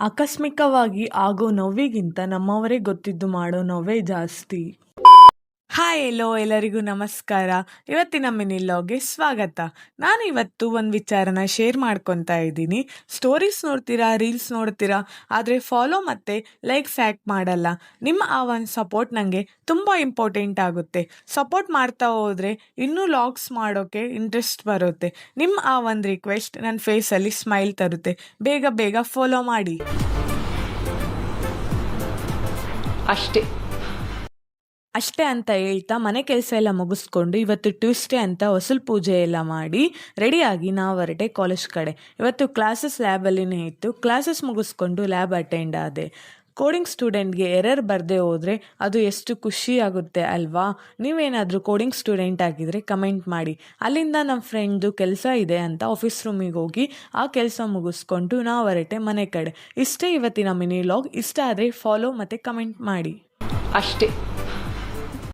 ಆಕಸ್ಮಿಕವಾಗಿ ಆಗೋ ನೋವಿಗಿಂತ ನಮ್ಮವರೇ ಗೊತ್ತಿದ್ದು ಮಾಡೋ ನೋವೇ ಜಾಸ್ತಿ. ಹಾಯ್ ಎಲ್ಲೋ ಎಲ್ಲರಿಗೂ ನಮಸ್ಕಾರ. ಇವತ್ತಿನ ಮಿನಿ ಲಾಗ್ಗೆ ಸ್ವಾಗತ. ನಾನು ಇವತ್ತು ಒಂದು ವಿಚಾರನ ಶೇರ್ ಮಾಡ್ಕೊತಾ ಇದ್ದೀನಿ. ಸ್ಟೋರೀಸ್ ನೋಡ್ತೀರಾ, ರೀಲ್ಸ್ ನೋಡ್ತೀರಾ, ಆದರೆ ಫಾಲೋ ಮತ್ತು ಲೈಕ್ಸ್ ಯಾಕೆ ಮಾಡಲ್ಲ? ನಿಮ್ಮ ಆ ಒಂದು ಸಪೋರ್ಟ್ ನನಗೆ ತುಂಬ ಇಂಪಾರ್ಟೆಂಟ್ ಆಗುತ್ತೆ. ಸಪೋರ್ಟ್ ಮಾಡ್ತಾ ಹೋದರೆ ಇನ್ನೂ ಲಾಗ್ಸ್ ಮಾಡೋಕ್ಕೆ ಇಂಟ್ರೆಸ್ಟ್ ಬರುತ್ತೆ. ನಿಮ್ಮ ಆ ಒಂದು ರಿಕ್ವೆಸ್ಟ್ ನನ್ನ ಫೇಸಲ್ಲಿ ಸ್ಮೈಲ್ ತರುತ್ತೆ. ಬೇಗ ಬೇಗ ಫಾಲೋ ಮಾಡಿ. ಅಷ್ಟೇ ಅಂತ ಹೇಳ್ತಾ ಮನೆ ಕೆಲಸ ಎಲ್ಲ ಮುಗಿಸ್ಕೊಂಡು ಇವತ್ತು ಟ್ಯೂಸ್ಡೇ ಅಂತ ಹೊಸಲು ಪೂಜೆ ಎಲ್ಲ ಮಾಡಿ ರೆಡಿಯಾಗಿ ನಾವು ಹೊರಟೆ ಕಾಲೇಜ್ ಕಡೆ. ಇವತ್ತು ಕ್ಲಾಸಸ್ ಲ್ಯಾಬಲ್ಲಿನೇ ಇತ್ತು. ಕ್ಲಾಸಸ್ ಮುಗಿಸ್ಕೊಂಡು ಲ್ಯಾಬ್ ಅಟೆಂಡ್ ಆದೆ. ಕೋಡಿಂಗ್ ಸ್ಟೂಡೆಂಟ್ಗೆ ಎರರ್ ಬರದೆ ಹೋದರೆ ಅದು ಎಷ್ಟು ಖುಷಿ ಆಗುತ್ತೆ ಅಲ್ವಾ? ನೀವೇನಾದರೂ ಕೋಡಿಂಗ್ ಸ್ಟೂಡೆಂಟ್ ಆಗಿದ್ರೆ ಕಮೆಂಟ್ ಮಾಡಿ. ಅಲ್ಲಿಂದ ನಮ್ಮ ಫ್ರೆಂಡ್ದು ಕೆಲಸ ಇದೆ ಅಂತ ಆಫೀಸ್ ರೂಮಿಗೆ ಹೋಗಿ ಆ ಕೆಲಸ ಮುಗಿಸ್ಕೊಂಡು ನಾವು ಹೊರಟೆ ಮನೆ ಕಡೆ. ಇಷ್ಟೇ ಇವತ್ತಿನ ಮಿನಿ ಲಾಗ್. ಇಷ್ಟ ಆದರೆ ಫಾಲೋ ಮತ್ತು ಕಮೆಂಟ್ ಮಾಡಿ. ಅಷ್ಟೇ.